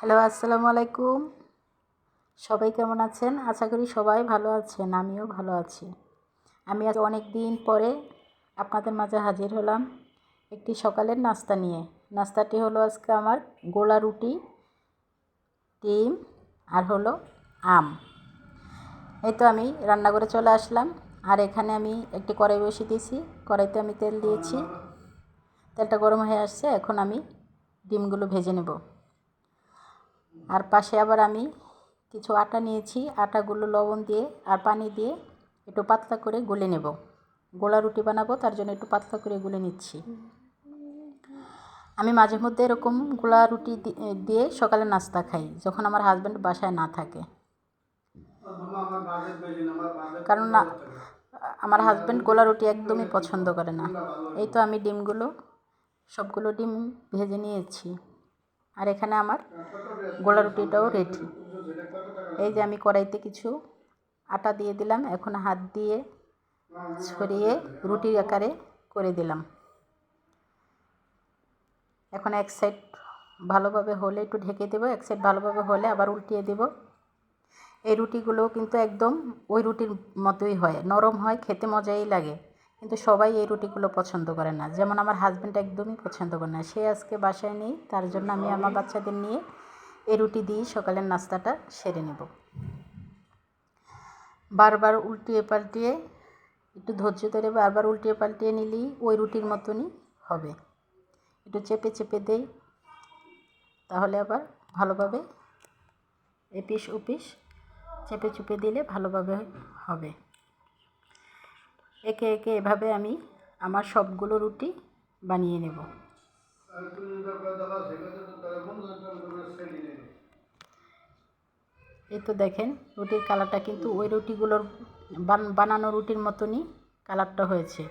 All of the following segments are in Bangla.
হ্যালো, আসসালামু আলাইকুম। সবাই কেমন আছেন? আশা করি সবাই ভালো আছেন, আমিও ভালো আছি। আমি আজ অনেক দিন পরে আপনাদের মাঝে হাজির হলাম একটি সকালের নাস্তা নিয়ে। নাস্তাটি হলো আজকে আমার গোলা রুটি, ডিম আর হলো আম। এই তো আমি রান্নাঘরে চলে আসলাম। আর এখানে আমি একটি কড়াই বসিয়ে দিয়েছি। কড়াইতে আমি তেল দিয়েছি, তেলটা গরম হয়ে আসছে। এখন আমি ডিমগুলো ভেজে নেব। আর পাশে আবার আমি কিছু আটা নিয়েছি, আটাগুলো লবণ দিয়ে আর পানি দিয়ে একটু পাতলা করে গুলে নেব। গোলা রুটি বানাবো, তার জন্য একটু পাতলা করে গুলে নিচ্ছি। আমি মাঝে মধ্যে এরকম গোলা রুটি দিয়ে সকালে নাস্তা খাই, যখন আমার হাজব্যান্ড বাসায় না থাকে। কারণ না, আমার হাজব্যান্ড গোলা রুটি একদমই পছন্দ করে না। এই তো আমি ডিমগুলো সবগুলো ডিম ভেজে নিয়েছি। আর এখানে আমার গোলা রুটিটাও রেডি। এই যে আমি কড়াইতে কিছু আটা দিয়ে দিলাম, এখন হাত দিয়ে ছড়িয়ে রুটির আকারে করে দিলাম। এখন এক সাইড ভালোভাবে হলে একটু ঢেকে দেবো, এক সাইড ভালোভাবে হলে আবার উল্টিয়ে দেব। এই রুটিগুলো কিন্তু একদম ওই রুটির মতোই হয়, নরম হয়, খেতে মজাই লাগে। কিন্তু সবাই এই রুটিগুলো পছন্দ করে না, যেমন আমার হাজব্যান্ড একদমই পছন্দ করে না। সে আজকে বাসায় নেই, তার জন্য আমি আমার বাচ্চাদের নিয়ে এই রুটি দিয়েই সকালের নাস্তাটা সেরে নেব। বারবার উল্টিয়ে পাল্টিয়ে, একটু ধৈর্য ধরে বারবার উল্টিয়ে পাল্টিয়ে নিলেই ওই রুটির মতনই হবে। একটু চেপে চেপে দেই, তাহলে আবার ভালোভাবে এপিস ওপিস চেপে চুপে দিলে ভালোভাবে হবে। একে একে এভাবে আমি আমার সবগুলো রুটি বানিয়ে নেব। এই তো দেখেন, রুটির কালারটা কিন্তু ওই রুটিগুলোর বানানো রুটির মতনই কালারটা হয়েছে।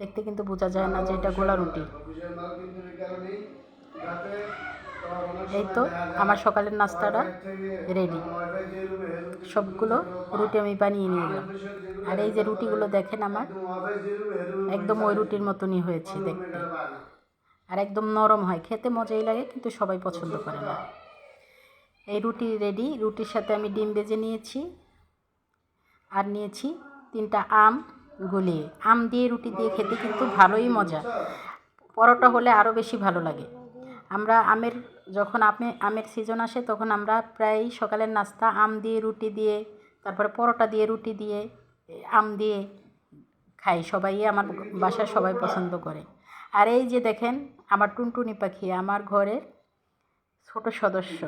দেখতে কিন্তু বোঝা যায় না যে এটা গোলা রুটি। এই তো আমার সকালের নাস্তাটা রেডি। সবগুলো রুটি আমি বানিয়ে নিলাম। আর এই যে রুটিগুলো দেখেন আমার একদম ওই রুটির মতনই হয়েছে দেখতে। আর একদম নরম হয়, খেতে মজাই লাগে, কিন্তু সবাই পছন্দ করে না। এই রুটি রেডি। রুটির সাথে আমি ডিম ভেজে নিয়েছি, আর নিয়েছি 3টা আম গলিয়ে। আম দিয়ে রুটি দিয়ে খেতে কিন্তু ভালোই মজা। পরোটা হলে আরও বেশি ভালো লাগে। আমরা যখন আমের সিজন আসে, তখন আমরা প্রায় সকালের নাস্তা আম দিয়ে রুটি দিয়ে, তারপরে পরোটা দিয়ে রুটি দিয়ে, আম দিয়ে খাই। আমার বাসায় সবাই পছন্দ করে। আর এই যে দেখেন আমার টুনটুনি পাখি, আমার ঘরের ছোট সদস্য।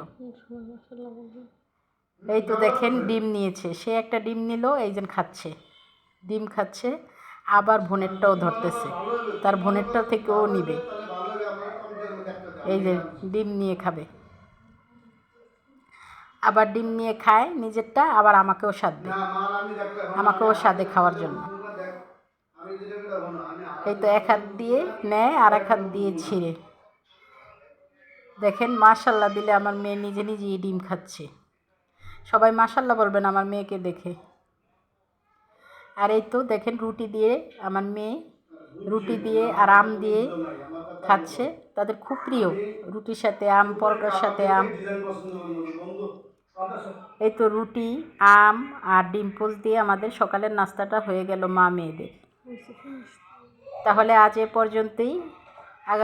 এই তো দেখেন ডিম নিয়েছে, সে একটা ডিম নিল, এই যে খাচ্ছে, ডিম খাচ্ছে। আবার বোনেরটাও ধরতেছে, তার বোনেরটা থেকেও নিবে। এই যে ডিম নিয়ে খাবে, আবার ডিম নিয়ে খায় নিজেরটা, আবার আমাকেও সাধবে, আমাকেও সাধে খাওয়ার জন্য। এই তো এক হাত দিয়ে নেয় আর এক হাত দিয়ে ছিঁড়ে। দেখেন, মাশাল্লাহ দিলে আমার মেয়ে নিজে নিজেই ডিম খাচ্ছে। সবাই মাশাল্লাহ বলবেন আমার মেয়েকে দেখে। আর এই তো দেখেন রুটি দিয়ে আমার মেয়ে রুটি দিয়ে আর আম দিয়ে খাচ্ছে। তাদের খুব প্রিয় রুটির সাথে আম, পরোটার সাথে আম। এই তো রুটি, আম আর ডিম পোচ দিয়ে আমাদের সকালের নাস্তাটা হয়ে গেল মা মেয়েদের। তাহলে আজ এ পর্যন্তই।